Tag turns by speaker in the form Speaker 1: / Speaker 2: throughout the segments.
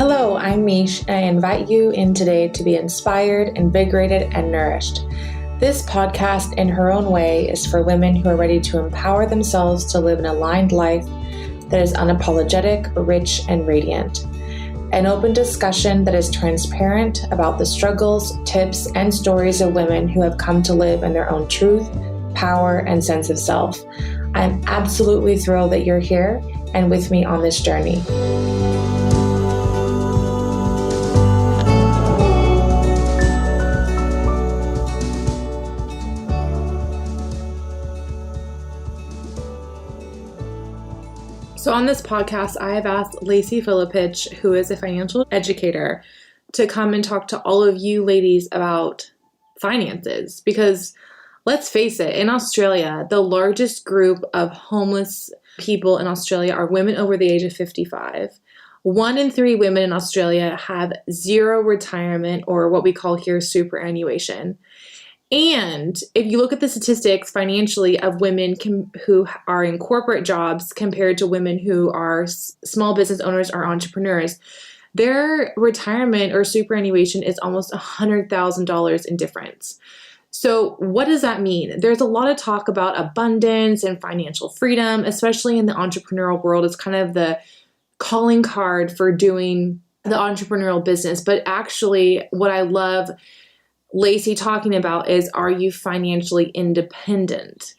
Speaker 1: Hello, I'm Mish, and I invite you in today to be inspired, invigorated, and nourished. This podcast, in her own way, is for women who are ready to empower themselves to live an aligned life that is unapologetic, rich, and radiant. An open discussion that is transparent about the struggles, tips, and stories of women who have come to live in their own truth, power, and sense of self. I'm absolutely thrilled that you're here and with me on this journey. So on this podcast, I have asked Lacey Filipich, who is a financial educator, to come and talk to all of you ladies about finances. Because let's face it, in Australia, the largest group of homeless people in Australia are women over the age of 55. 1 in 3 women in Australia have zero retirement, or what we call here superannuation. And if you look at the statistics financially of women who are in corporate jobs compared to women who are small business owners or entrepreneurs, their retirement or superannuation is almost $100,000 in difference. So what does that mean? There's a lot of talk about abundance and financial freedom, especially in the entrepreneurial world. It's kind of the calling card for doing the entrepreneurial business. But actually, what I love Lacey talking about is, are you financially independent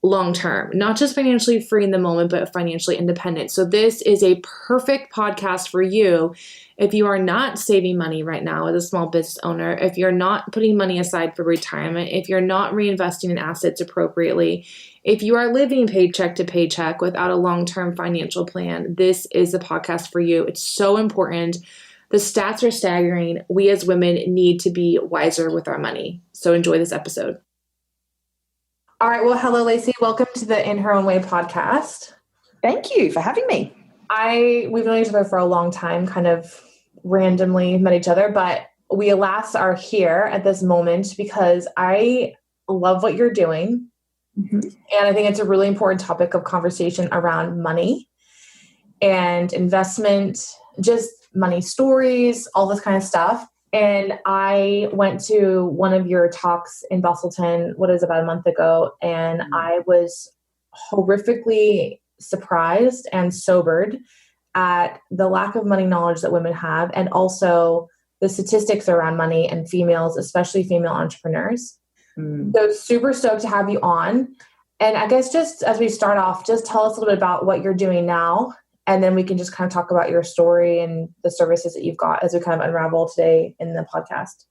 Speaker 1: long term? Not just financially free in the moment, but financially independent. So this is a perfect podcast for you if you are not saving money right now as a small business owner, if you're not putting money aside for retirement, if you're not reinvesting in assets appropriately, if you are living paycheck to paycheck without a long-term financial plan, this is the podcast for you. It's so important. The stats are staggering. We as women need to be wiser with our money. So enjoy this episode. All right. Well, hello, Lacey. Welcome to the In Her Own Way podcast.
Speaker 2: Thank you for having me.
Speaker 1: We've known each other for a long time, kind of randomly met each other, but we alas are here at this moment because I love what you're doing. Mm-hmm. And I think it's a really important topic of conversation around money and investment, just money stories, all this kind of stuff. And I went to one of your talks in Bustleton, about a month ago, and I was horrifically surprised and sobered at the lack of money knowledge that women have, and also the statistics around money and females, especially female entrepreneurs. So super stoked to have you on. And I guess just as we start off, just tell us a little bit about what you're doing now. And then we can just kind of talk about your story and the services that you've got as we kind of unravel today in the podcast.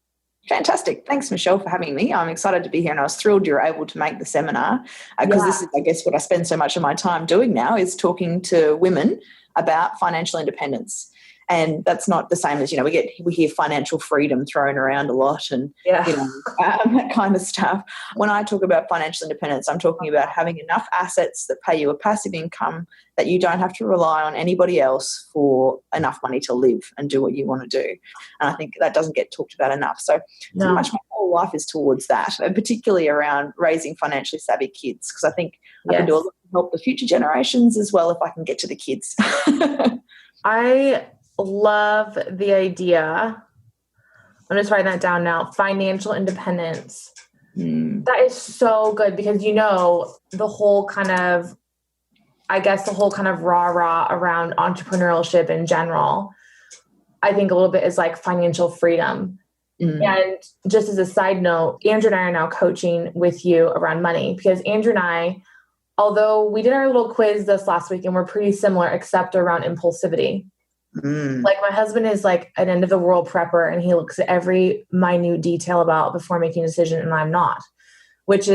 Speaker 2: Fantastic. Thanks, Michelle, for having me. I'm excited to be here, and I was thrilled you were able to make the seminar because This is, I guess, what I spend so much of my time doing now is talking to women about financial independence. And that's not the same as, we hear financial freedom thrown around a lot and, that kind of stuff. When I talk about financial independence, I'm talking about having enough assets that pay you a passive income that you don't have to rely on anybody else for enough money to live and do what you want to do. And I think that doesn't get talked about enough. So pretty much my whole life is towards that, and particularly around raising financially savvy kids, because I think I can do a lot to help the future generations as well if I can get to the kids.
Speaker 1: I love the idea. I'm just writing that down now. Financial independence. That is so good because, the whole kind of rah-rah around entrepreneurship in general, I think a little bit is like financial freedom. And just as a side note, Andrew and I are now coaching with you around money because Andrew and I, although we did our little quiz this last week and we're pretty similar except around impulsivity. Like my husband is like an end of the world prepper and he looks at every minute detail about before making a decision, and I'm not, and it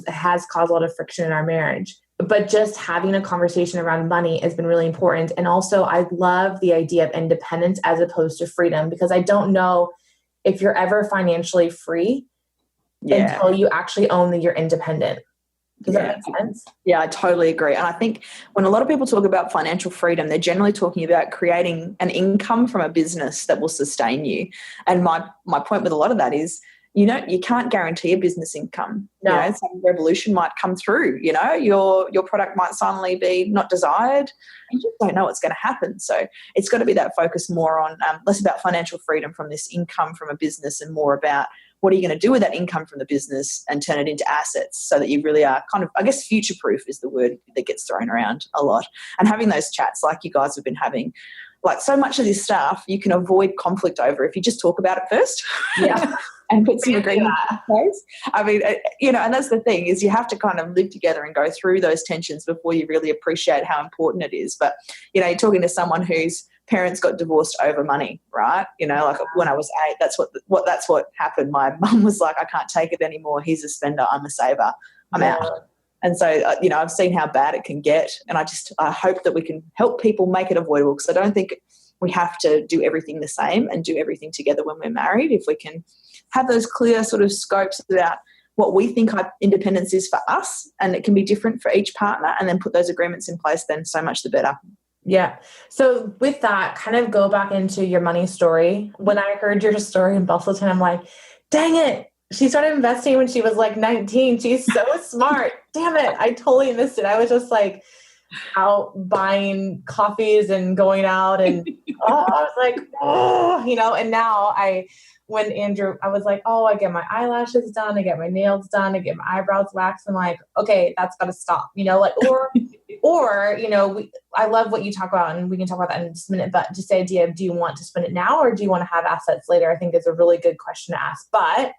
Speaker 1: has caused a lot of friction in our marriage. But just having a conversation around money has been really important. And also I love the idea of independence as opposed to freedom, because I don't know if you're ever financially free until you actually own that you're independent. Does that make sense?
Speaker 2: Yeah, I totally agree. And I think when a lot of people talk about financial freedom, they're generally talking about creating an income from a business that will sustain you. And my point with a lot of that is you can't guarantee a business income.
Speaker 1: No.
Speaker 2: Some revolution might come through, your product might suddenly be not desired. You just don't know what's going to happen. So it's got to be that focus more on less about financial freedom from this income from a business and more about what are you going to do with that income from the business and turn it into assets so that you really are kind of, I guess, future-proof is the word that gets thrown around a lot. And having those chats like you guys have been having, like so much of this stuff you can avoid conflict over if you just talk about it first.
Speaker 1: Yeah.
Speaker 2: And put some agreement in place. I mean, and that's the thing is you have to kind of live together and go through those tensions before you really appreciate how important it is. But, you're talking to someone whose parents got divorced over money, right? Like when I was 8, that's what happened. My mum was like, I can't take it anymore. He's a spender. I'm a saver. I'm out. And so, I've seen how bad it can get. And I hope that we can help people make it avoidable, because I don't think we have to do everything the same and do everything together when we're married. If we can have those clear sort of scopes about what we think our independence is for us, and it can be different for each partner, and then put those agreements in place, then so much the better.
Speaker 1: Yeah. So with that, kind of go back into your money story. When I heard your story in Bustleton, I'm like, dang it. She started investing when she was like 19. She's so smart. Damn it. I totally missed it. I was just like out buying coffees and going out and I was like, and now when Andrew, I was like, I get my eyelashes done, I get my nails done, I get my eyebrows waxed. I'm like, okay, that's got to stop, I love what you talk about, and we can talk about that in just a minute, but just the idea of, do you want to spend it now or do you want to have assets later? I think is a really good question to ask, but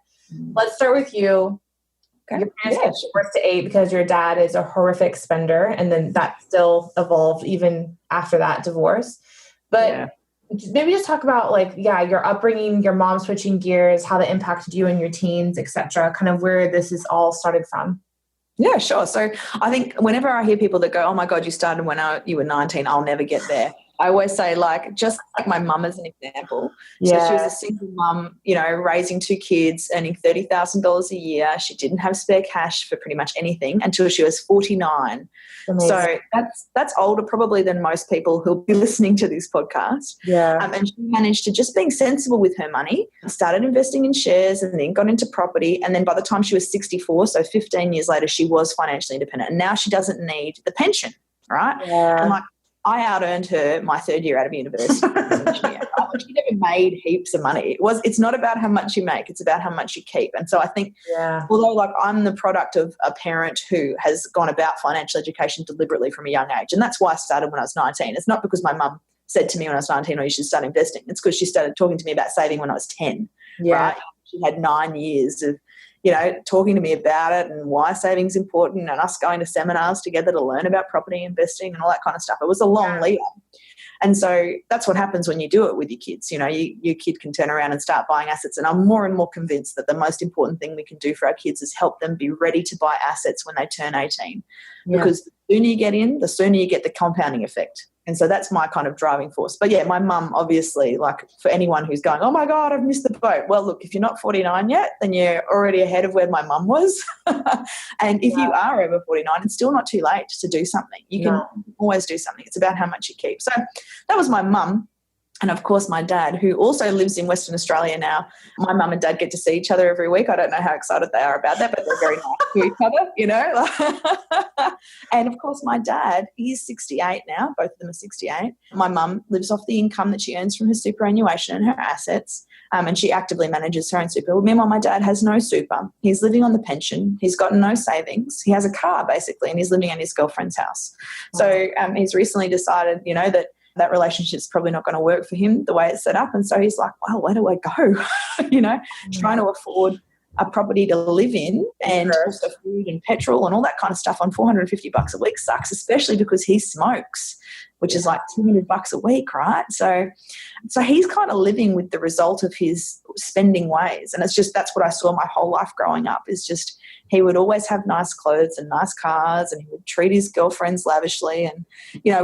Speaker 1: let's start with you. Okay. Your parents get divorced to 8 because your dad is a horrific spender, and then that still evolved even after that divorce. But maybe just talk about your upbringing, your mom switching gears, how that impacted you in your teens, etc. Kind of where this is all started from.
Speaker 2: Yeah, sure. So I think whenever I hear people that go, oh my God, you started when you were 19, I'll never get there. I always say, just like my mum as an example. So she was a single mum, raising 2 kids, earning $30,000 a year. She didn't have spare cash for pretty much anything until she was 49. Amazing. So that's older probably than most people who'll be listening to this podcast.
Speaker 1: Yeah.
Speaker 2: And she managed to just being sensible with her money, started investing in shares and then got into property. And then by the time she was 64, so 15 years later, she was financially independent. And now she doesn't need the pension, right?
Speaker 1: Yeah.
Speaker 2: And I out-earned her my 3rd year out of university. She never made heaps of money. It's not about how much you make, it's about how much you keep. And so I think, although I'm the product of a parent who has gone about financial education deliberately from a young age, and that's why I started when I was 19. It's not because my mum said to me when I was 19, you should start investing. It's because she started talking to me about saving when I was 10, right? She had 9 years of talking to me about it and why saving's important, and us going to seminars together to learn about property investing and all that kind of stuff. It was a long lead up. And so that's what happens when you do it with your kids. Your kid can turn around and start buying assets. And I'm more and more convinced that the most important thing we can do for our kids is help them be ready to buy assets when they turn 18. Because the sooner you get in, the sooner you get the compounding effect. And so that's my kind of driving force. But my mum, obviously, for anyone who's going, oh my God, I've missed the boat. Well, look, if you're not 49 yet, then you're already ahead of where my mum was. And if you are over 49, it's still not too late to do something. You can always do something. It's about how much you keep. So that was my mum. And, of course, my dad, who also lives in Western Australia now. My mum and dad get to see each other every week. I don't know how excited they are about that, but they're very nice to each other, And, of course, my dad, he's 68 now. Both of them are 68. My mum lives off the income that she earns from her superannuation and her assets, and she actively manages her own super. Meanwhile, my dad has no super. He's living on the pension. He's got no savings. He has a car, basically, and he's living in his girlfriend's house. So he's recently decided, that relationship's probably not going to work for him the way it's set up. And so he's like, well, where do I go? Trying to afford a property to live in and also food and petrol and all that kind of stuff on $450 a week sucks, especially because he smokes, which is like $200 a week, right? So he's kind of living with the result of his spending ways. And that's what I saw my whole life growing up, is just he would always have nice clothes and nice cars, and he would treat his girlfriends lavishly, and,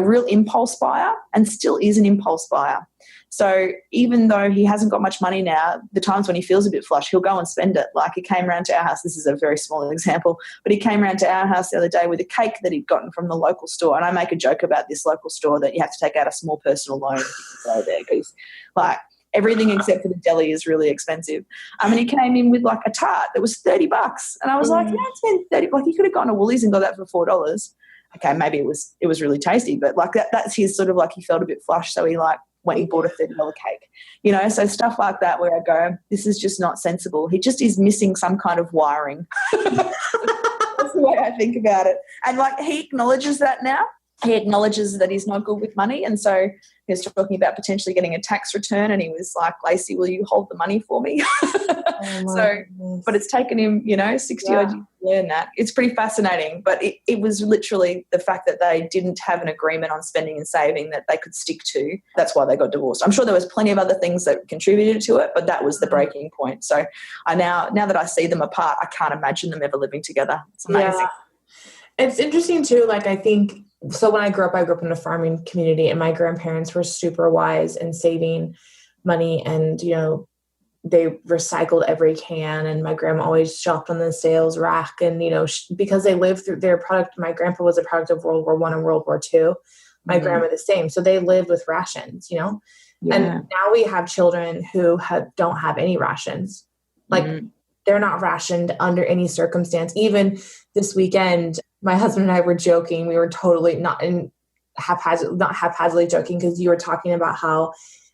Speaker 2: real impulse buyer, and still is an impulse buyer. So even though he hasn't got much money now, the times when he feels a bit flush, he'll go and spend it. Like he came around to our house. This is a very small example, but he came around to our house the other day with a cake that he'd gotten from the local store. And I make a joke about this local store that you have to take out a small personal loan to go there, because Everything except for the deli is really expensive. And he came in with like a tart that was $30. And I was like, yeah, it's been 30. Like, he could have gone to Woolies and got that for $4. Okay, maybe it was really tasty, but like that's his sort of like, he felt a bit flush, so he like went and bought a $30 cake. You know, so stuff like that where I go, this is just not sensible. He just is missing some kind of wiring. That's the way I think about it. And like, he acknowledges that now. He acknowledges that he's not good with money, and so he was talking about potentially getting a tax return, and he was like, Lacey, will you hold the money for me? But it's taken him, 60 odd years to learn that. It's pretty fascinating, but it was literally the fact that they didn't have an agreement on spending and saving that they could stick to. That's why they got divorced. I'm sure there was plenty of other things that contributed to it, but that was the breaking point. So now that I see them apart, I can't imagine them ever living together. It's amazing.
Speaker 1: Yeah. It's interesting too. Like, I think, so when I grew up in a farming community, and my grandparents were super wise in saving money, and, they recycled every can, and my grandma always shopped on the sales rack, and, because they lived through their product. My grandpa was a product of World War I and World War II. My grandma the same. So they lived with rations, and now we have children who don't have any rations. Like, they're not rationed under any circumstance. Even this weekend, my husband and I were joking. We were totally not haphazardly joking, because you were talking about how,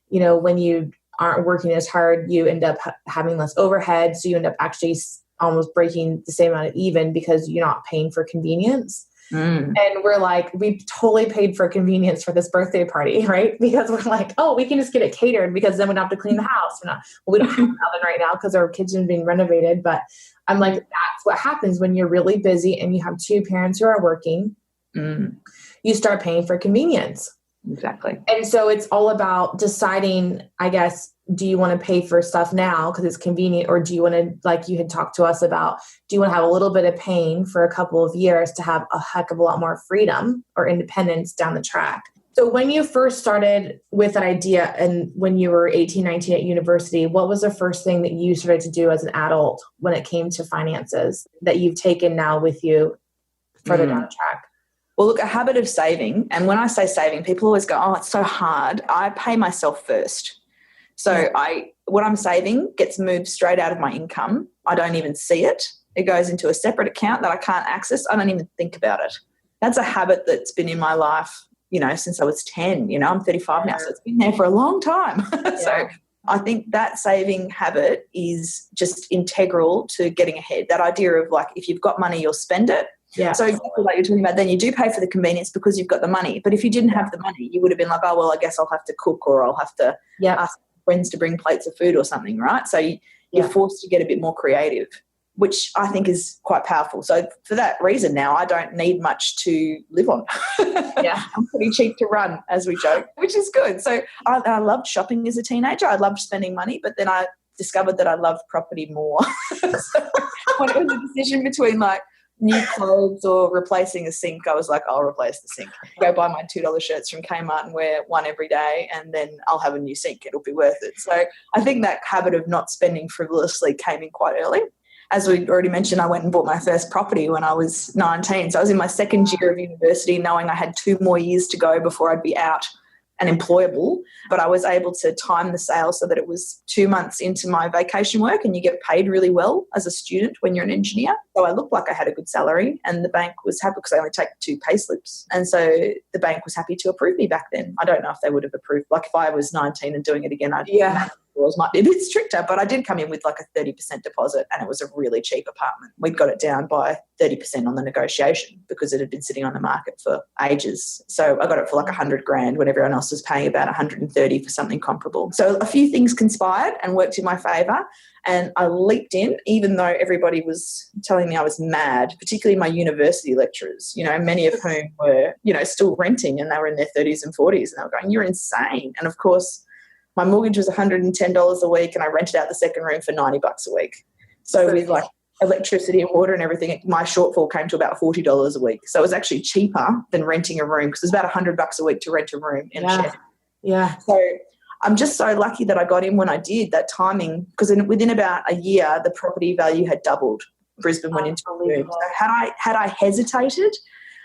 Speaker 1: when you aren't working as hard, you end up having less overhead. So you end up actually almost breaking the same amount of even, because you're not paying for convenience. And we're like, we totally paid for convenience for this birthday party, right? Because we're like, oh, we can just get it catered, because then we don't have to clean the house. We don't have an oven right now because our kitchen's being renovated. But I'm like, that's what happens when you're really busy and you have two parents who are working. You start paying for convenience.
Speaker 2: Exactly.
Speaker 1: And so it's all about deciding, I guess, do you want to pay for stuff now because it's convenient, or do you want to, like you had talked to us about, do you want to have a little bit of pain for a couple of years to have a heck of a lot more freedom or independence down the track? So when you first started with that idea, and when you were 18, 19 at university, what was the first thing that you started to do as an adult when it came to finances that you've taken now with you further down the track?
Speaker 2: Well, look, a habit of saving, and when I say saving, people always go, oh, it's so hard. I pay myself first. So what I'm saving gets moved straight out of my income. I don't even see it. It goes into a separate account that I can't access. I don't even think about it. That's a habit that's been in my life, since I was 10. I'm 35 now, so it's been there for a long time. So I think that saving habit is just integral to getting ahead. That idea of like, if you've got money, you'll spend it.
Speaker 1: Yeah.
Speaker 2: So exactly like you're talking about, then you do pay for the convenience because you've got the money. But if you didn't have the money, you would have been like, oh, well, I guess I'll have to cook, or I'll have to ask friends to bring plates of food or something, right? So you're forced to get a bit more creative, which I think is quite powerful. So for that reason now, I don't need much to live on. I'm pretty cheap to run, as we joke, which is good. So I loved shopping as a teenager. I loved spending money, but then I discovered that I loved property more. So when it was a decision between like new clothes or replacing a sink, I was like, I'll replace the sink. Go buy my $2 shirts from Kmart and wear one every day, and then I'll have a new sink. It'll be worth it. So I think that habit of not spending frivolously came in quite early. As we already mentioned, I went and bought my first property when I was 19. So I was in my second year of university, knowing I had 2 more years to go before I'd be out and employable. But I was able to time the sale so that it was 2 months into my vacation work, and you get paid really well as a student when you're an engineer. So I looked like I had a good salary, and the bank was happy because I only take 2 pay slips. And so the bank was happy to approve me back then. I don't know if they would have approved. Like if I was 19 and doing it again, rules might be a bit stricter, but I did come in with like a 30% deposit, and it was a really cheap apartment. We got it down by 30% on the negotiation because it had been sitting on the market for ages. So I got it for like $100,000 when everyone else was paying about 130 for something comparable. So a few things conspired and worked in my favour, and I leaped in, even though everybody was telling me I was mad, particularly my university lecturers, many of whom were, still renting, and they were in their 30s and 40s, and they were going, you're insane. And of course, my mortgage was $110 a week, and I rented out the second room for $90 a week. So with like electricity and water and everything, my shortfall came to about $40 a week. So it was actually cheaper than renting a room, because it's about $100 a week to rent a room in a shed. Yeah. So I'm just so lucky that I got in when I did, that timing, because within about a year, the property value had doubled. Brisbane went into a boom. So had I hesitated,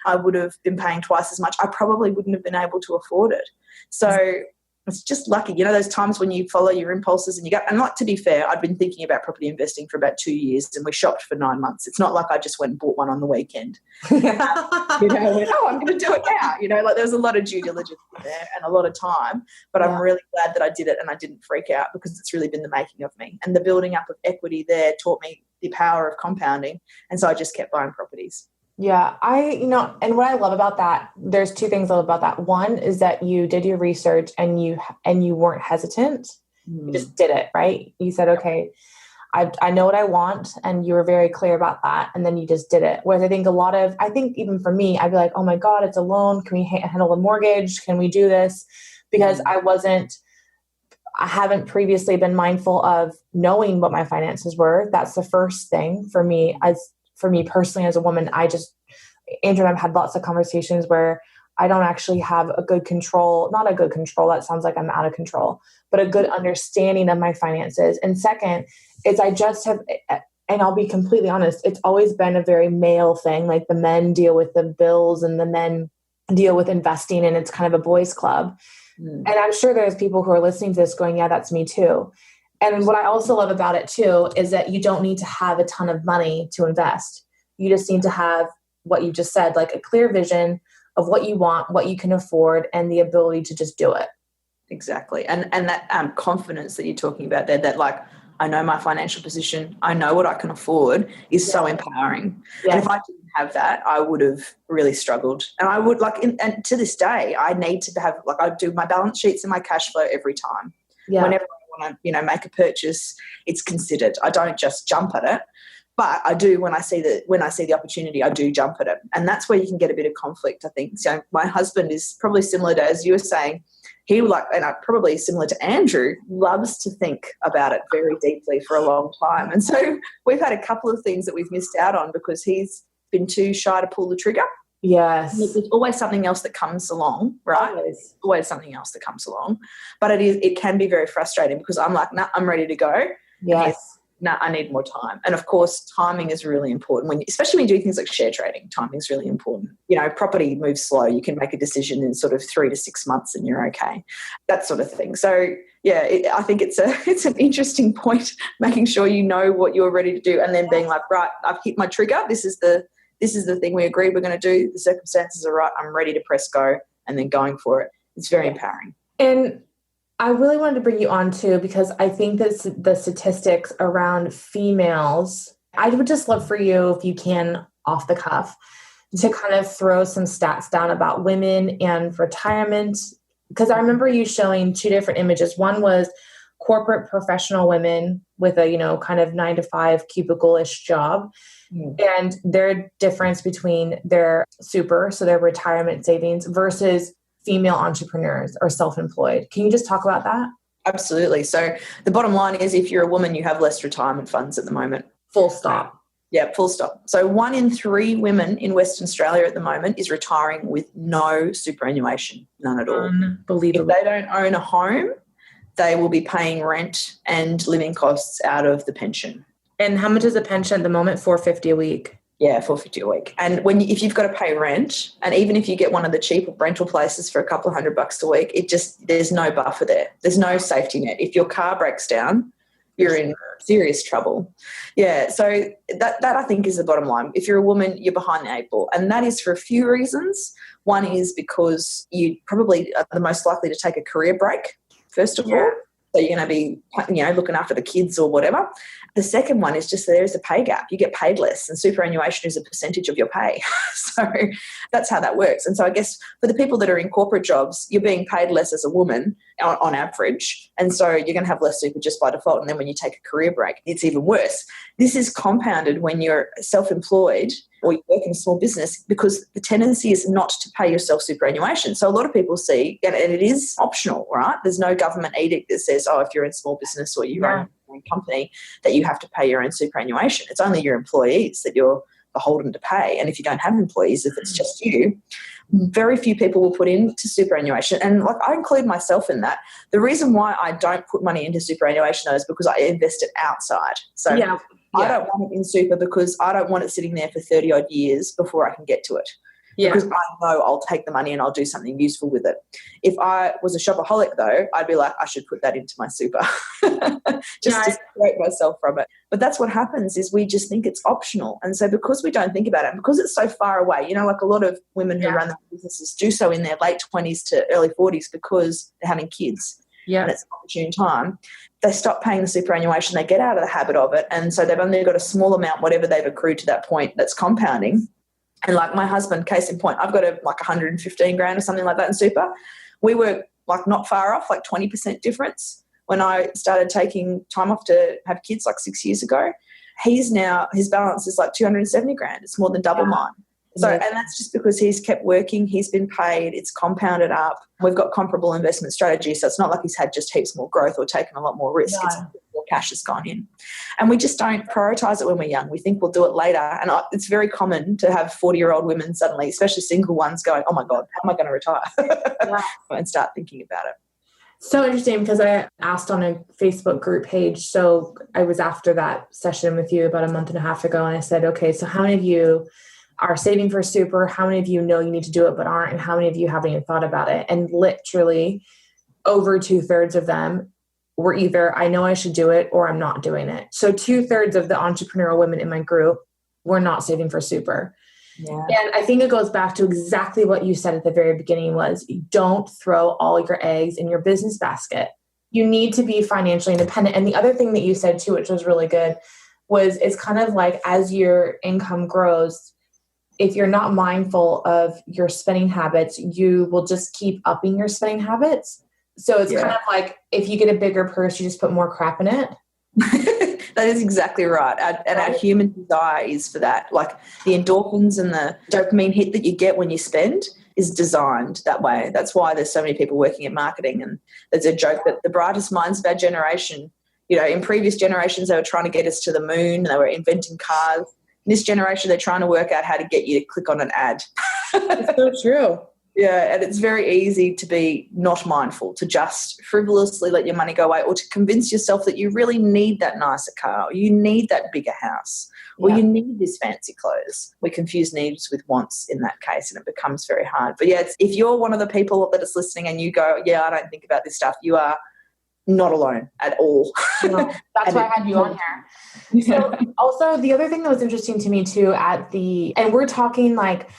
Speaker 2: I would have been paying twice as much. I probably wouldn't have been able to afford it. So It's just lucky. You know, those times when you follow your impulses and you go, and like, to be fair, I'd been thinking about property investing for about 2 years and we shopped for 9 months. It's not like I just went and bought one on the weekend. You know, I went, oh, I'm going to do it now. You know, like there was a lot of due diligence there and a lot of time, but I'm really glad that I did it and I didn't freak out because it's really been the making of me. And the building up of equity there taught me the power of compounding. And so I just kept buying properties.
Speaker 3: Yeah, and what I love about that, there's two things I love about that. One is that you did your research and you weren't hesitant. You just did it, right? You said, okay, I know what I want. And you were very clear about that. And then you just did it. Whereas I think even for me, I'd be like, oh my God, it's a loan. Can we handle a mortgage? Can we do this? Because I haven't previously been mindful of knowing what my finances were. That's the first thing for me personally as a woman. Andrew and I've had lots of conversations where I don't actually have not a good control. That sounds like I'm out of control, but a good understanding of my finances. And second is I just have, and I'll be completely honest, it's always been a very male thing. Like the men deal with the bills and the men deal with investing and it's kind of a boys' club. And I'm sure there's people who are listening to this going, yeah, that's me too. And what I also love about it too is that you don't need to have a ton of money to invest. You just need to have what you just said, like a clear vision of what you want, what you can afford, and the ability to just do it.
Speaker 2: Exactly. And that confidence that you're talking about there, that like, I know my financial position, I know what I can afford, is so empowering. Yes. And if I didn't have that, I would have really struggled. And I would and to this day, I need to have, like, I do my balance sheets and my cash flow every time. Yeah. Whenever I want to, make a purchase, it's considered. I don't just jump at it, but I do when I see the opportunity, I do jump at it. And that's where you can get a bit of conflict, I think. So my husband is probably similar to, as you were saying, probably similar to Andrew, loves to think about it very deeply for a long time. And so we've had a couple of things that we've missed out on because he's been too shy to pull the trigger.
Speaker 3: Yes.
Speaker 2: There's always something else that comes along, right? Always something else that comes along. But it can be very frustrating because I'm like, nah, I'm ready to go.
Speaker 3: Yes.
Speaker 2: I need more time. And of course, timing is really important especially when you do things like share trading. Timing is really important. Property moves slow. You can make a decision in sort of 3 to 6 months and you're okay. That sort of thing. So yeah, I think it's an interesting point, making sure you know what you're ready to do and then being like, right, I've hit my trigger. This is the thing we agreed we're going to do. The circumstances are right. I'm ready to press go and then going for it. It's very empowering.
Speaker 3: And I really wanted to bring you on too, because I think that the statistics around females, I would just love for you, if you can, off the cuff, to kind of throw some stats down about women and retirement. Because I remember you showing two different images. One was corporate professional women with a, kind of 9 to 5 cubicle-ish job. And their difference between their super, so their retirement savings, versus female entrepreneurs or self-employed. Can you just talk about that?
Speaker 2: Absolutely. So the bottom line is, if you're a woman, you have less retirement funds at the moment.
Speaker 3: Full stop.
Speaker 2: Yeah, full stop. So 1 in 3 women in Western Australia at the moment is retiring with no superannuation, none at all.
Speaker 3: Unbelievable.
Speaker 2: If they don't own a home, they will be paying rent and living costs out of the pension.
Speaker 3: And how much is a pension at the moment? $450 a week.
Speaker 2: Yeah, $450 a week. And if you've got to pay rent, and even if you get one of the cheaper rental places for a couple of $100 a week, there's no buffer there. There's no safety net. If your car breaks down, you're in serious trouble. Yeah, so that I think is the bottom line. If you're a woman, you're behind the 8 ball. And that is for a few reasons. One is because you probably are the most likely to take a career break, first of all. So you're going to be, looking after the kids or whatever. The second one is just there's a pay gap. You get paid less, and superannuation is a percentage of your pay. So that's how that works. And so I guess for the people that are in corporate jobs, you're being paid less as a woman on average. And so you're going to have less super just by default. And then when you take a career break, it's even worse. This is compounded when you're self-employed or you work in a small business, because the tendency is not to pay yourself superannuation. So a lot of people see, and it is optional, right? There's no government edict that says, if you're in small business or you run your own company, that you have to pay your own superannuation. It's only your employees that you're beholden to pay. And if you don't have employees, if it's just you, very few people will put into superannuation. And I include myself in that. The reason why I don't put money into superannuation, though, is because I invest it outside. So I don't want it in super because I don't want it sitting there for 30 odd years before I can get to it.
Speaker 1: Yeah.
Speaker 2: because I know I'll take the money and I'll do something useful with it. If I was a shopaholic, though, I'd be like, I should put that into my super just to separate myself from it. But that's what happens, is we just think it's optional. And so because we don't think about it, because it's so far away, like a lot of women who run their businesses do so in their late 20s to early 40s because they're having kids. Yeah. And it's an opportune time. They stop paying the superannuation, they get out of the habit of it. And so they've only got a small amount, whatever they've accrued to that point, that's compounding. And like my husband, case in point, I've got like 115 grand or something like that in super. We were like not far off, like 20% difference when I started taking time off to have kids like 6 years ago. His balance is like 270 grand. It's more than double mine. So, and that's just because he's kept working, he's been paid, it's compounded up. We've got comparable investment strategies, so it's not like he's had just heaps more growth or taken a lot more risk. No. It's more cash has gone in. And we just don't prioritise it when we're young. We think we'll do it later. And it's very common to have 40-year-old women suddenly, especially single ones, going, oh my God, how am I going to retire? And start thinking about it.
Speaker 3: So interesting, because I asked on a Facebook group page. So I was after that session with you about a month and a half ago, and I said, okay, so how many of you are saving for super? How many of you know you need to do it but aren't? And how many of you haven't even thought about it? And literally over 2/3 of them were either, I know I should do it, or I'm not doing it. So 2/3 of the entrepreneurial women in my group were not saving for super. Yeah. And I think it goes back to exactly what you said at the very beginning, was don't throw all your eggs in your business basket. You need to be financially independent. And the other thing that you said too, which was really good, was it's kind of like as your income grows, if you're not mindful of your spending habits, you will just keep upping your spending habits. So it's kind of like if you get a bigger purse, you just put more crap in it.
Speaker 2: That is exactly right. And our human desire is for that. Like the endorphins and the dopamine hit that you get when you spend is designed that way. That's why there's so many people working in marketing. And there's a joke that the brightest minds of our generation, in previous generations, they were trying to get us to the moon. They were inventing cars. This generation, they're trying to work out how to get you to click on an ad.
Speaker 3: It's so true.
Speaker 2: Yeah, and it's very easy to be not mindful, to just frivolously let your money go away, or to convince yourself that you really need that nicer car, or you need that bigger house, or you need this fancy clothes. We confuse needs with wants in that case, and it becomes very hard. But yeah, if you're one of the people that is listening and you go, I don't think about this stuff, you are not alone at all.
Speaker 3: No, that's why I had you on here. So also the other thing that was interesting to me too and we're talking like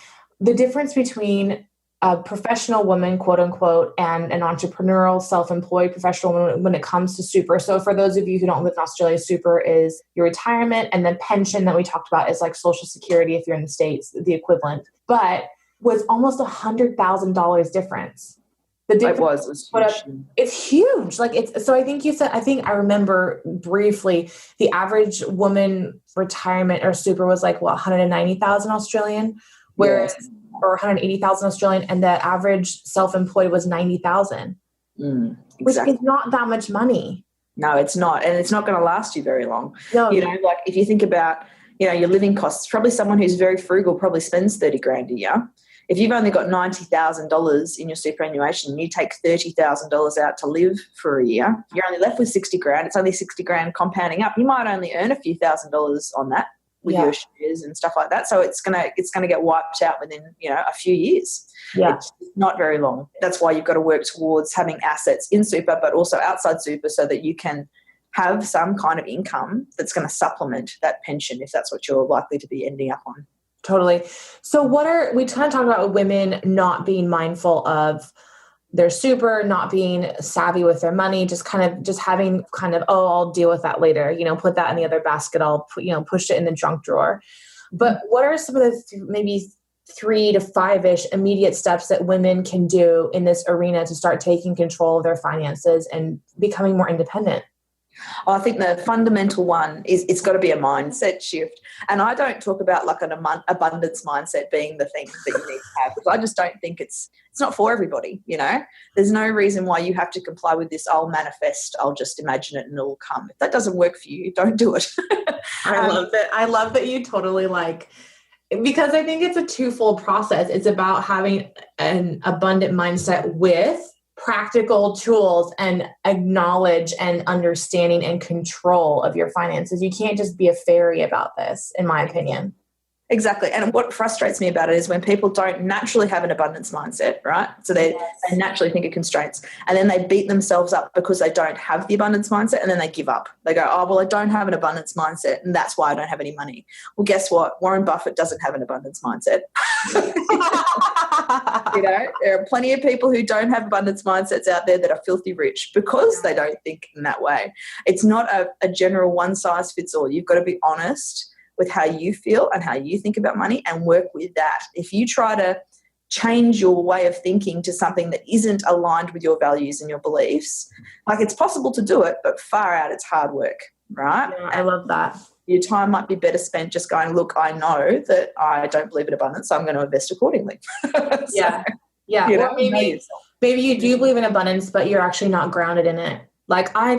Speaker 3: the difference between a professional woman, quote unquote, and an entrepreneurial, self-employed professional woman when it comes to super. So for those of you who don't live in Australia, super is your retirement, and then pension that we talked about is like Social Security if you're in the States, the equivalent. But was almost $100,000 difference. The difference
Speaker 2: was huge.
Speaker 3: It's huge. Like so I think I remember briefly the average woman retirement or super was like 190,000 Australian, whereas or 180,000 Australian, and the average self-employed was 90,000.
Speaker 2: Exactly.
Speaker 3: Which is not that much money.
Speaker 2: No, it's not. And it's not going to last you very long.
Speaker 3: No.
Speaker 2: Like if you think about, your living costs, probably someone who's very frugal probably spends 30 grand a year. If you've only got $90,000 in your superannuation and you take $30,000 out to live for a year, you're only left with 60 grand. It's only 60 grand compounding up. You might only earn a few $1,000s on that with your shares and stuff like that. So it's gonna get wiped out within, a few years.
Speaker 3: Yeah.
Speaker 2: It's not very long. That's why you've got to work towards having assets in super, but also outside super, so that you can have some kind of income that's going to supplement that pension if that's what you're likely to be ending up on.
Speaker 3: Totally. So we kind of talked about women not being mindful of their super, not being savvy with their money, just having I'll deal with that later, put that in the other basket. I'll push it in the junk drawer. But what are some of the maybe 3 to 5-ish immediate steps that women can do in this arena to start taking control of their finances and becoming more independent?
Speaker 2: I think the fundamental one is it's got to be a mindset shift. And I don't talk about like an abundance mindset being the thing that you need to have, because I just don't think it's not for everybody, There's no reason why you have to comply with this, I'll manifest, I'll just imagine it and it'll come. If that doesn't work for you, don't do it.
Speaker 3: I love that you totally because I think it's a twofold process. It's about having an abundant mindset with practical tools and acknowledge and understanding and control of your finances. You can't just be a fairy about this, in my opinion.
Speaker 2: Exactly. And what frustrates me about it is when people don't naturally have an abundance mindset, right? So they naturally think of constraints, and then they beat themselves up because they don't have the abundance mindset, and then they give up. They go, oh, well, I don't have an abundance mindset, and that's why I don't have any money. Well, guess what? Warren Buffett doesn't have an abundance mindset. You know, there are plenty of people who don't have abundance mindsets out there that are filthy rich because they don't think in that way. It's not a general one size fits all. You've got to be honest with how you feel and how you think about money and work with that. If you try to change your way of thinking to something that isn't aligned with your values and your beliefs, like, it's possible to do it, but far out, it's hard work, right?
Speaker 3: Yeah, I love that.
Speaker 2: Your time might be better spent just going, look, I know that I don't believe in abundance, so I'm going to invest accordingly.
Speaker 3: Yeah. Or maybe you do believe in abundance, but you're actually not grounded in it. Like, I'm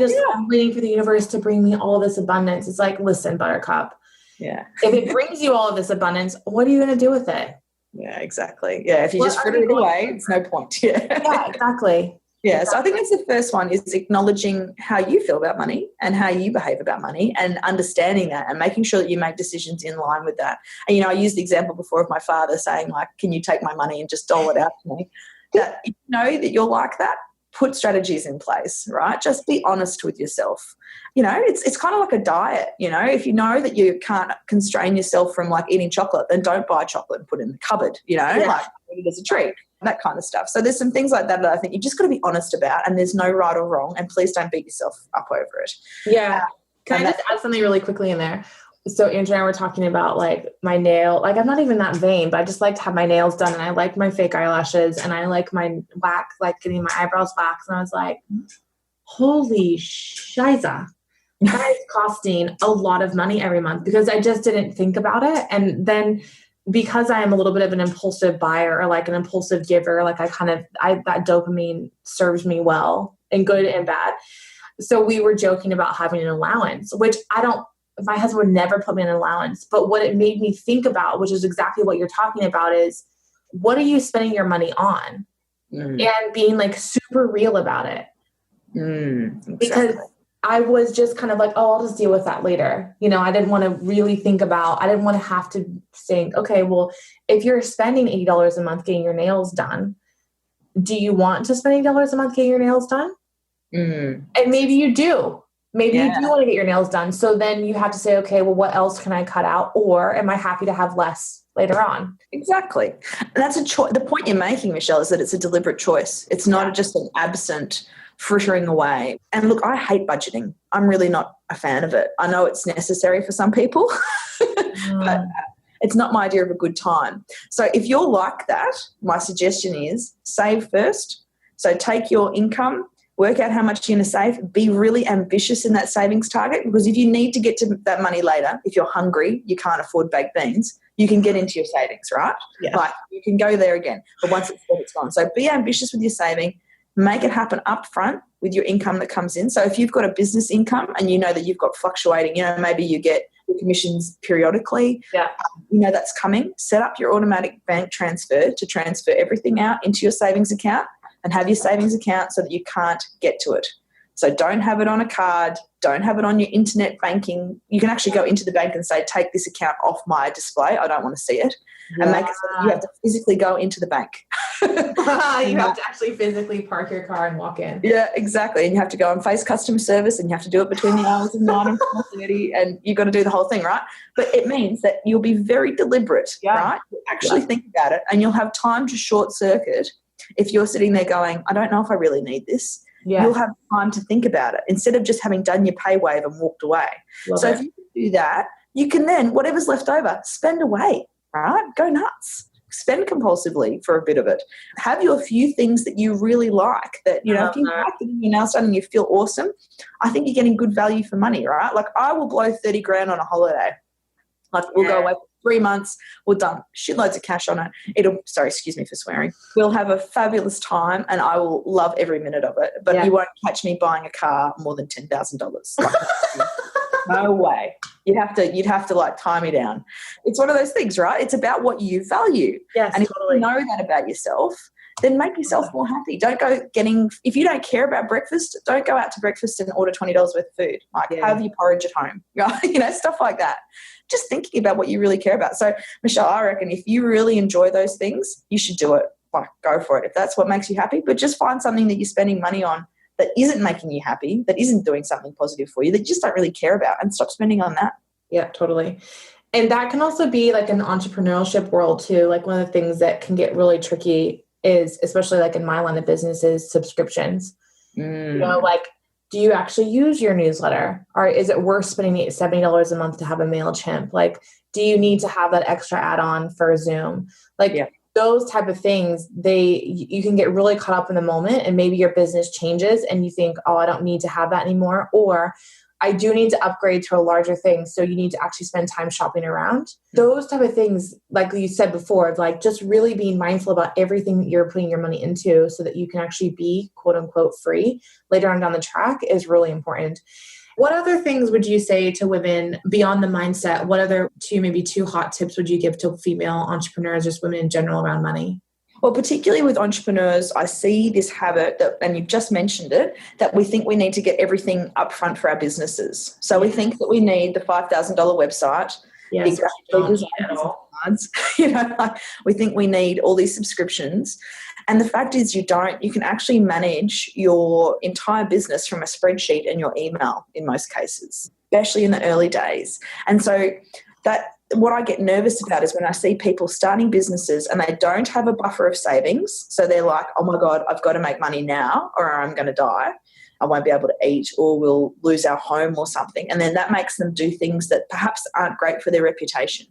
Speaker 3: waiting for the universe to bring me all this abundance. It's like, listen, buttercup.
Speaker 2: Yeah.
Speaker 3: If it brings you all of this abundance, what are you going to do with it?
Speaker 2: Yeah, exactly. Yeah, if you just fritter it away, it's no point. Yeah,
Speaker 3: exactly.
Speaker 2: Yeah, so I think that's the first one, is acknowledging how you feel about money and how you behave about money, and understanding that and making sure that you make decisions in line with that. And, you know, I used the example before of my father saying, like, can you take my money and just dole it out to me? That, if you know that you're like that, put strategies in place, right? Just be honest with yourself. You know, it's kind of like a diet. You know, if you know that you can't constrain yourself from, like, eating chocolate, then don't buy chocolate and put it in the cupboard, you know, like, eat it as a treat, that kind of stuff. So there's some things like that I think you just got to be honest about, and there's no right or wrong, and please don't beat yourself up over it.
Speaker 3: Yeah. Can I just add something really quickly in there? So Andrew and I were talking about, like, my nail, like, I'm not even that vain, but I just like to have my nails done, and I like my fake eyelashes, and I like my wax, like getting my eyebrows waxed. And I was like, holy shiza, that is costing a lot of money every month, because I just didn't think about it. And then because I am a little bit of an impulsive buyer, or like an impulsive giver, like that dopamine serves me well, in good and bad. So we were joking about having an allowance, which my husband would never put me in an allowance. But what it made me think about, which is exactly what you're talking about, is what are you spending your money on? And being, like, super real about it.
Speaker 2: Exactly.
Speaker 3: Because I was just kind of like, oh, I'll just deal with that later. You know, I didn't want to really think about, I didn't want to have to think, okay, well, if you're spending $80 a month getting your nails done, do you want to spend $80 a month getting your nails done? And maybe you do. Maybe you do want to get your nails done. So then you have to say, okay, well, what else can I cut out? Or am I happy to have less later on?
Speaker 2: Exactly. And that's a choice. The point you're making, Michelle, is that it's a deliberate choice. It's not just an absent frittering away. And look, I hate budgeting. I'm really not a fan of it. I know it's necessary for some people, but it's not my idea of a good time. So if you're like that, my suggestion is save first. So take your income, work out how much you're going to save, be really ambitious in that savings target, because if you need to get to that money later, if you're hungry, you can't afford baked beans, you can get into your savings, right? Yeah. Like, you can go there again, but once it's gone, it's gone. So be ambitious with your saving, make it happen up front with your income that comes in. So if you've got a business income and you know that you've got fluctuating, you know, maybe you get your commissions periodically, you know that's coming, set up your automatic bank transfer to transfer everything out into your savings account, and have your savings account so that you can't get to it. So don't have it on a card, don't have it on your internet banking. You can actually go into the bank and say, take this account off my display, I don't want to see it. And make it so that you have to physically go into the bank.
Speaker 3: You have to actually physically park your car and walk in.
Speaker 2: Yeah, exactly. And you have to go and face customer service, and you have to do it between the hours of 9 and 4:30, and you've got to do the whole thing, right? But it means that you'll be very deliberate, right? You'll actually think about it, and you'll have time to short circuit. If you're sitting there going, I don't know if I really need this, you'll have time to think about it instead of just having done your pay wave and walked away. If you do that, you can then, whatever's left over, spend away, right? Go nuts. Spend compulsively for a bit of it. Have your few things that you really like that, you know, if you like getting your nails done and you feel awesome, I think you're getting good value for money, right? Like, I will blow 30 grand on a holiday. Like, we'll go away for 3 months, we'll dump shitloads of cash on it. Excuse me for swearing. We'll have a fabulous time, and I will love every minute of it. But you won't catch me buying a car more than $10,000. No way. You'd have to like tie me down. It's one of those things, right? It's about what you value.
Speaker 3: Yes,
Speaker 2: and if
Speaker 3: totally.
Speaker 2: you know that about yourself, then make yourself more happy. Don't go if you don't care about breakfast, don't go out to breakfast and order $20 worth of food. Like have your porridge at home, stuff like that. Just thinking about what you really care about. So Michelle, I reckon if you really enjoy those things, you should do it. Like go for it. If that's what makes you happy, but just find something that you're spending money on that isn't making you happy, that isn't doing something positive for you, that you just don't really care about, and stop spending on that.
Speaker 3: Yeah, totally. And that can also be like an entrepreneurship world too. Like one of the things that can get really tricky is, especially like in my line of business, is subscriptions. Like, do you actually use your newsletter, or is it worth spending $70 a month to have a MailChimp? Like, do you need to have that extra add-on for Zoom? Like those type of things, you can get really caught up in the moment, and maybe your business changes and you think, oh, I don't need to have that anymore. Or I do need to upgrade to a larger thing. So you need to actually spend time shopping around. Those type of things, like you said before, like just really being mindful about everything that you're putting your money into so that you can actually be quote unquote free later on down the track is really important. What other things would you say to women beyond the mindset? What other maybe two hot tips would you give to female entrepreneurs, just women in general around money?
Speaker 2: Well, particularly with entrepreneurs, I see this habit that, and you've just mentioned it, that we think we need to get everything upfront for our businesses. So we think that we need the $5,000 website, cards, we think we need all these subscriptions. And the fact is you don't. You can actually manage your entire business from a spreadsheet and your email in most cases, especially in the early days. And so what I get nervous about is when I see people starting businesses and they don't have a buffer of savings. So they're like, oh my God, I've got to make money now or I'm going to die. I won't be able to eat, or we'll lose our home or something. And then that makes them do things that perhaps aren't great for their reputation.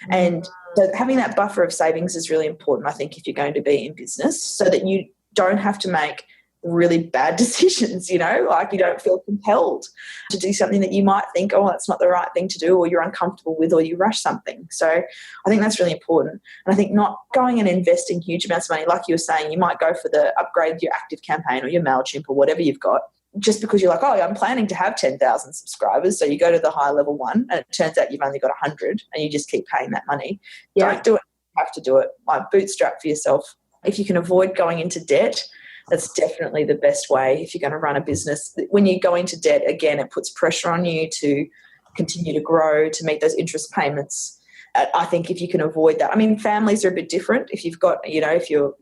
Speaker 2: And so having that buffer of savings is really important, I think, if you're going to be in business, so that you don't have to make really bad decisions, like you don't feel compelled to do something that you might think, oh, that's not the right thing to do, or you're uncomfortable with, or you rush something. So I think that's really important. And I think not going and investing huge amounts of money, like you were saying, you might go for the upgrade your active campaign or your MailChimp or whatever you've got, just because you're like, oh, I'm planning to have 10,000 subscribers. So you go to the high level one and it turns out you've only got 100 and you just keep paying that money. Don't do it. You have to do it. Like bootstrap for yourself. If you can avoid going into debt, that's definitely the best way if you're going to run a business. When you go into debt, again, it puts pressure on you to continue to grow, to meet those interest payments. I think if you can avoid that, I mean, families are a bit different. If you've got, if you're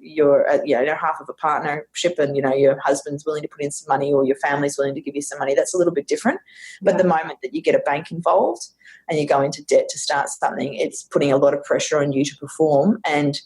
Speaker 2: half of a partnership and, your husband's willing to put in some money or your family's willing to give you some money, that's a little bit different. But the moment that you get a bank involved and you go into debt to start something, it's putting a lot of pressure on you to perform, and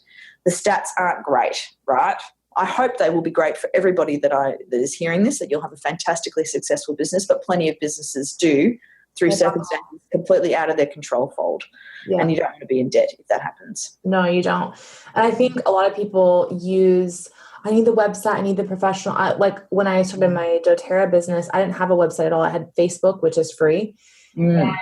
Speaker 2: the stats aren't great, right? I hope they will be great for everybody that is hearing this, that you'll have a fantastically successful business, but plenty of businesses do through circumstances completely out of their control fold. And you don't want to be in debt if that happens.
Speaker 3: No, you don't. And I think a lot of people I need the website, I need the professional. Like when I started my doTERRA business, I didn't have a website at all. I had Facebook, which is free, and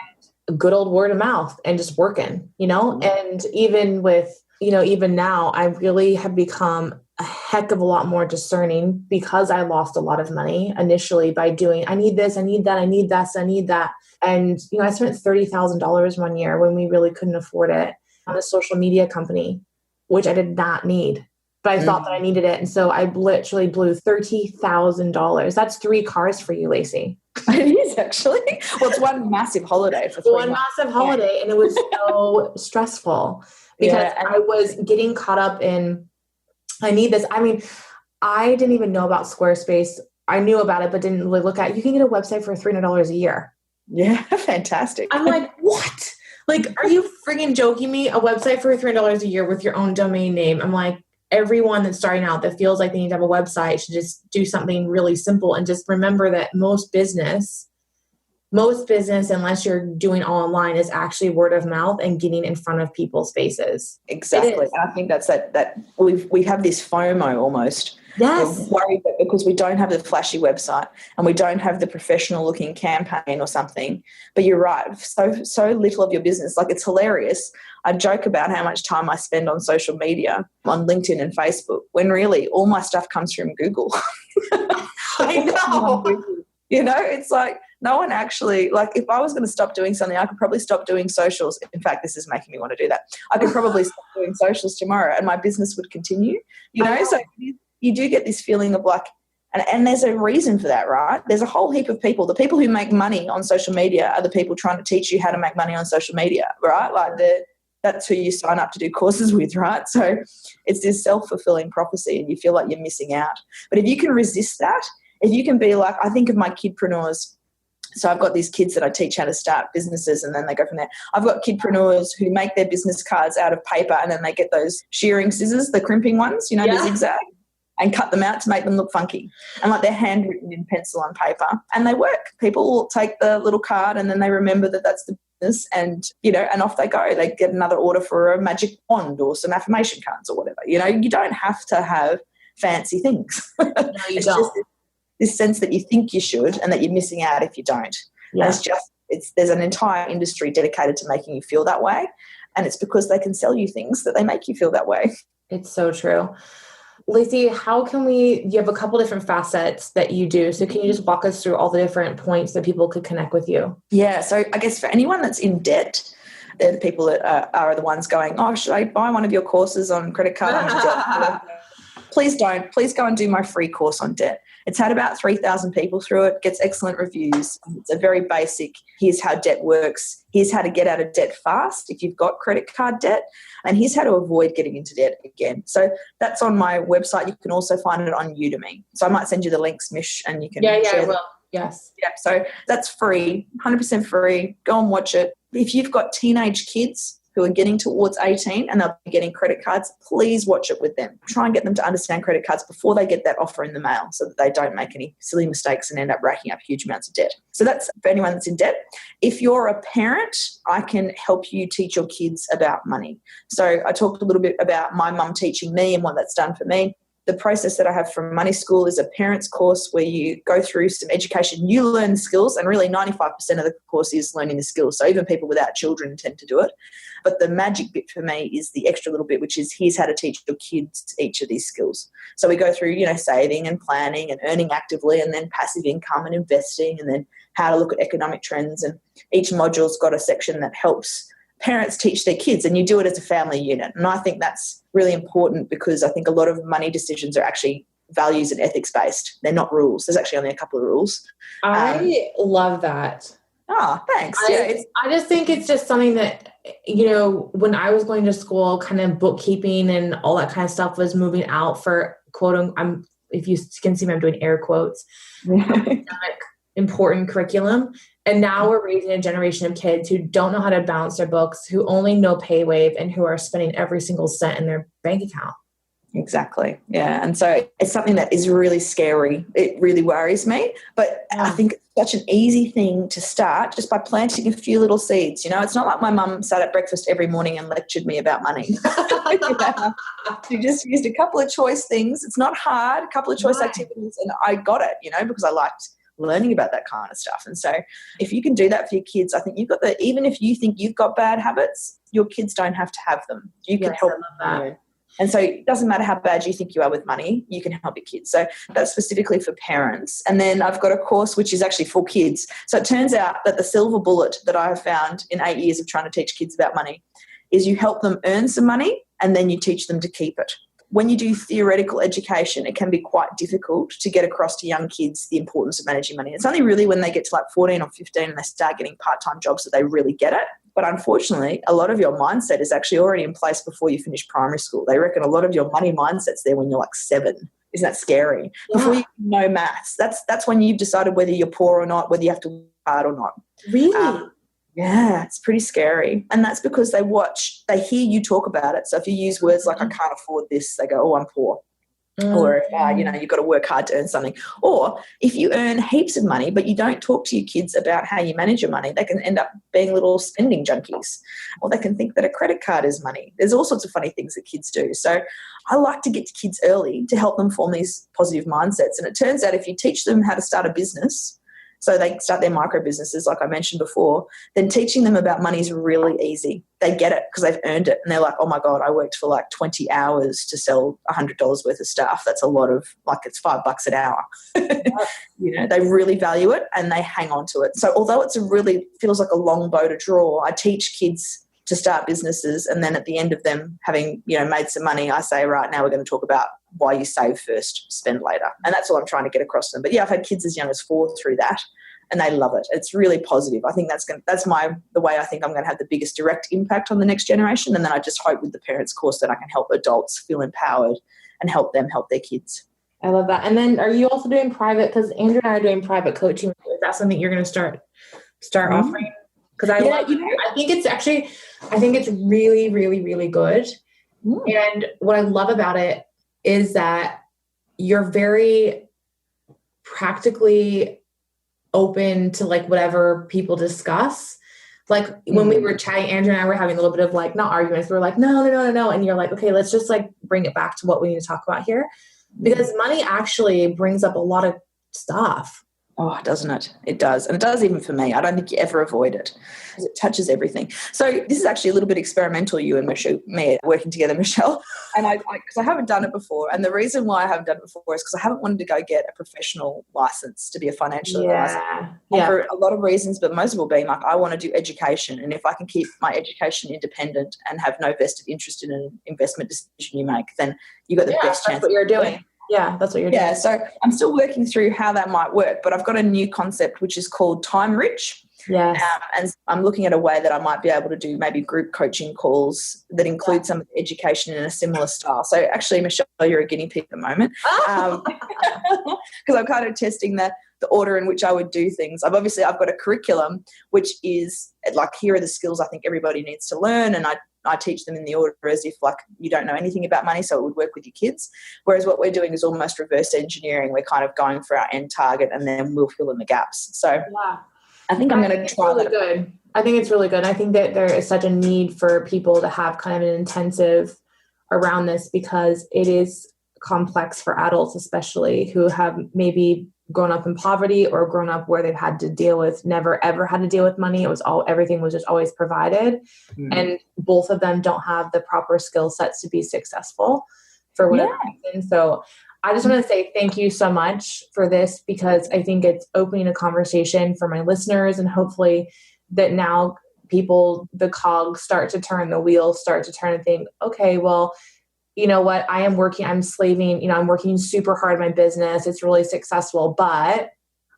Speaker 3: good old word of mouth and just working, and even with, even now I really have become a heck of a lot more discerning because I lost a lot of money initially by doing, I need this, I need that, I need this, I need that. And, I spent $30,000 one year when we really couldn't afford it on a social media company, which I did not need, but I thought that I needed it. And so I literally blew $30,000. That's 3 cars for you, Lacey.
Speaker 2: It is actually. Well, it's one massive holiday for 3 months.
Speaker 3: Massive holiday. And it was so stressful because I was getting caught up in, I need this. I mean, I didn't even know about Squarespace. I knew about it, but didn't really look at it. You can get a website for $300 a year.
Speaker 2: Yeah, fantastic.
Speaker 3: I'm like, what? Like, are you friggin' joking me? A website for $300 a year with your own domain name. I'm like, everyone that's starting out that feels like they need to have a website should just do something really simple and just remember that most business, unless you're doing all online, is actually word of mouth and getting in front of people's faces.
Speaker 2: Exactly. And I think that's that we have this FOMO almost.
Speaker 3: Yes.
Speaker 2: We're worried that because we don't have the flashy website and we don't have the professional looking campaign or something. But you're right. So little of your business. Like, it's hilarious. I joke about how much time I spend on social media, on LinkedIn and Facebook, when really all my stuff comes from Google.
Speaker 3: I know.
Speaker 2: It's like no one actually, like if I was going to stop doing something, I could probably stop doing socials. In fact, this is making me want to do that. I could probably stop doing socials tomorrow and my business would continue, you know? So you do get this feeling of like, and there's a reason for that, right? There's a whole heap of people. The people who make money on social media are the people trying to teach you how to make money on social media, right? Like that's who you sign up to do courses with, right? So it's this self-fulfilling prophecy and you feel like you're missing out. But if you can resist that, if you can be like, I think of my kidpreneurs. So I've got these kids that I teach how to start businesses and then they go from there. I've got kidpreneurs who make their business cards out of paper and then they get those shearing scissors, the crimping ones, you know, the zigzag, and cut them out to make them look funky. And like they're handwritten in pencil on paper and they work. People will take the little card and then they remember that that's the business and, you know, and off they go. They get another order for a magic wand or some affirmation cards or whatever. You know, you don't have to have fancy things.
Speaker 3: No, you don't.
Speaker 2: Just this sense that you think you should and that you're missing out if you don't. Yeah. There's an entire industry dedicated to making you feel that way. And it's because they can sell you things that they make you feel that way.
Speaker 3: It's so true. Lacey, you have a couple different facets that you do. So can you just walk us through all the different points that people could connect with you?
Speaker 2: Yeah. So I guess for anyone that's in debt, they're the people that are the ones going, oh, should I buy one of your courses on credit card? Please don't. Please go and do my free course on debt. It's had about 3,000 people through it, gets excellent reviews. It's a very basic, here's how debt works. Here's how to get out of debt fast if you've got credit card debt. And here's how to avoid getting into debt again. So that's on my website. You can also find it on Udemy. So I might send you the links, Mish, and you can share them.
Speaker 3: Yes.
Speaker 2: Yeah, so that's free, 100% free. Go and watch it. If you've got teenage kids who are getting towards 18 and they'll be getting credit cards, please watch it with them. Try and get them to understand credit cards before they get that offer in the mail so that they don't make any silly mistakes and end up racking up huge amounts of debt. So that's for anyone that's in debt. If you're a parent, I can help you teach your kids about money. So I talked a little bit about my mum teaching me and what that's done for me. The process that I have from Money School is a parents course where you go through some education, you learn the skills, and really 95% of the course is learning the skills. So even people without children tend to do it. But the magic bit for me is the extra little bit, which is here's how to teach your kids each of these skills. So we go through, saving and planning and earning actively and then passive income and investing and then how to look at economic trends. And each module's got a section that helps parents teach their kids, and you do it as a family unit. And I think that's really important because I think a lot of money decisions are actually values and ethics based. They're not rules. There's actually only a couple of rules.
Speaker 3: I love that.
Speaker 2: Oh, thanks.
Speaker 3: I just think it's just something that, when I was going to school, kind of bookkeeping and all that kind of stuff was moving out for if you can see me, I'm doing air quotes, important curriculum. And now we're raising a generation of kids who don't know how to balance their books, who only know PayWave, and who are spending every single cent in their bank account.
Speaker 2: Exactly. Yeah. And so it's something that is really scary. It really worries me. But I think it's such an easy thing to start just by planting a few little seeds. It's not like my mum sat at breakfast every morning and lectured me about money. She just used a couple of choice things. It's not hard, a couple of choice activities. And I got it, because I liked learning about that kind of stuff. And so if you can do that for your kids, I think you've got even if you think you've got bad habits, your kids don't have to have them. You can help them. And so it doesn't matter how bad you think you are with money, you can help your kids. So that's specifically for parents. And then I've got a course which is actually for kids. So it turns out that the silver bullet that I have found in 8 years of trying to teach kids about money is you help them earn some money and then you teach them to keep it. When you do theoretical education, it can be quite difficult to get across to young kids the importance of managing money. It's only really when they get to like 14 or 15 and they start getting part-time jobs that they really get it. But unfortunately, a lot of your mindset is actually already in place before you finish primary school. They reckon a lot of your money mindset's there when you're like 7. Isn't that scary? Yeah. Before you know maths, that's when you've decided whether you're poor or not, whether you have to work hard or not.
Speaker 3: Really?
Speaker 2: Yeah, it's pretty scary. And that's because they hear you talk about it. So if you use words like, I can't afford this, they go, oh, I'm poor. Or if, you've got to work hard to earn something. Or if you earn heaps of money, but you don't talk to your kids about how you manage your money, they can end up being little spending junkies. Or they can think that a credit card is money. There's all sorts of funny things that kids do. So I like to get to kids early to help them form these positive mindsets. And it turns out if you teach them how to start a business, so they start their micro businesses, like I mentioned before, then teaching them about money is really easy. they get it because they've earned it. And they're like, oh my God, I worked for like 20 hours to sell $100 worth of stuff. That's a lot of, like, it's $5 an hour. You know, they really value it and they hang on to it. So although it's feels like a long bow to draw, I teach kids to start businesses, and then at the end of them having, you know, made some money, I say, right, now we're going to talk about why you save first, spend later. And that's all I'm trying to get across to them. But yeah, I've had kids as young as 4 through that, and they love it. It's really positive. I think that's the way I think I'm going to have the biggest direct impact on the next generation. And then I just hope with the parents course that I can help adults feel empowered and help them help their kids.
Speaker 3: I love that. And then are you also doing private? Because Andrew and I are doing private coaching. Is that something you're going to start offering? Because I think it's really, really, really good. And what I love about it is that you're very practically open to like whatever people discuss. Like when we were chatting, Andrew and I were having a little bit of like, not arguments. We were like, no. And you're like, okay, let's just like bring it back to what we need to talk about here. Because money actually brings up a lot of stuff.
Speaker 2: Oh, doesn't it? It does. And it does even for me. I don't think you ever avoid it because it touches everything. So this is actually a little bit experimental, you and me working together, Michelle. And because I haven't done it before. And the reason why I haven't done it before is because I haven't wanted to go get a professional license to be a financial advisor. Yeah. For a lot of reasons, but most of all being like, I want to do education. And if I can keep my education independent and have no vested interest in an investment decision you make, then you got the best chance.
Speaker 3: That's what you're doing. Yeah, that's what you're doing.
Speaker 2: Yeah, so I'm still working through how that might work, but I've got a new concept which is called Time Rich.
Speaker 3: Yes.
Speaker 2: And I'm looking at a way that I might be able to do maybe group coaching calls that include some of the education in a similar style. So actually, Michelle, you're a guinea pig at the moment because I'm kind of testing the order in which I would do things. I've got a curriculum which is like, here are the skills I think everybody needs to learn, and I teach them in the order as if like you don't know anything about money, so it would work with your kids. Whereas what we're doing is almost reverse engineering. We're kind of going for our end target and then we'll fill in the gaps. So I think I'm going to try that.
Speaker 3: Good. I think it's really good. I think that there is such a need for people to have kind of an intensive around this because it is complex for adults, especially who have maybe grown up in poverty or grown up where they've had to deal with, never ever had to deal with money. It was everything was just always provided. And both of them don't have the proper skill sets to be successful for whatever reason. So I just want to say thank you so much for this, because I think it's opening a conversation for my listeners, and hopefully that now people, the cogs start to turn, the wheels start to turn and think, okay, well, you know what, I'm slaving, I'm working super hard in my business. It's really successful, but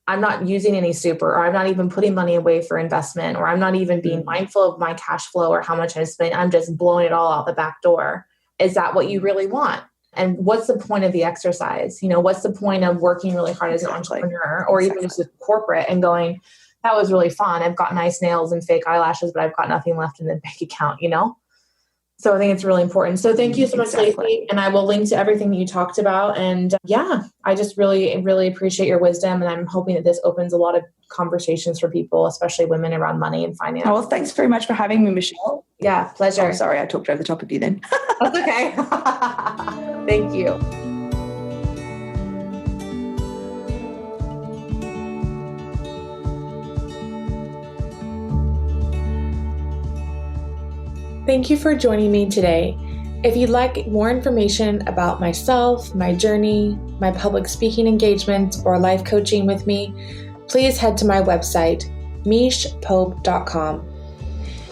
Speaker 3: I'm not using any super, or I'm not even putting money away for investment, or I'm not even being mindful of my cash flow or how much I'm spending. I'm just blowing it all out the back door. Is that what you really want? And what's the point of the exercise? What's the point of working really hard as an entrepreneur or even just a corporate and going, that was really fun. I've got nice nails and fake eyelashes, but I've got nothing left in the bank account, So I think it's really important. So thank you so much, Lacey. And I will link to everything that you talked about. And I just really, really appreciate your wisdom. And I'm hoping that this opens a lot of conversations for people, especially women, around money and finance.
Speaker 2: Oh, well, thanks very much for having me, Michelle.
Speaker 3: Yeah, pleasure.
Speaker 2: Oh, sorry, I talked over the top of you then.
Speaker 3: That's okay. Thank you.
Speaker 1: Thank you for joining me today. If you'd like more information about myself, my journey, my public speaking engagements, or life coaching with me, please head to my website, mishpope.com.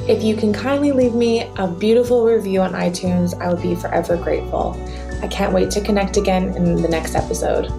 Speaker 1: If you can kindly leave me a beautiful review on iTunes, I would be forever grateful. I can't wait to connect again in the next episode.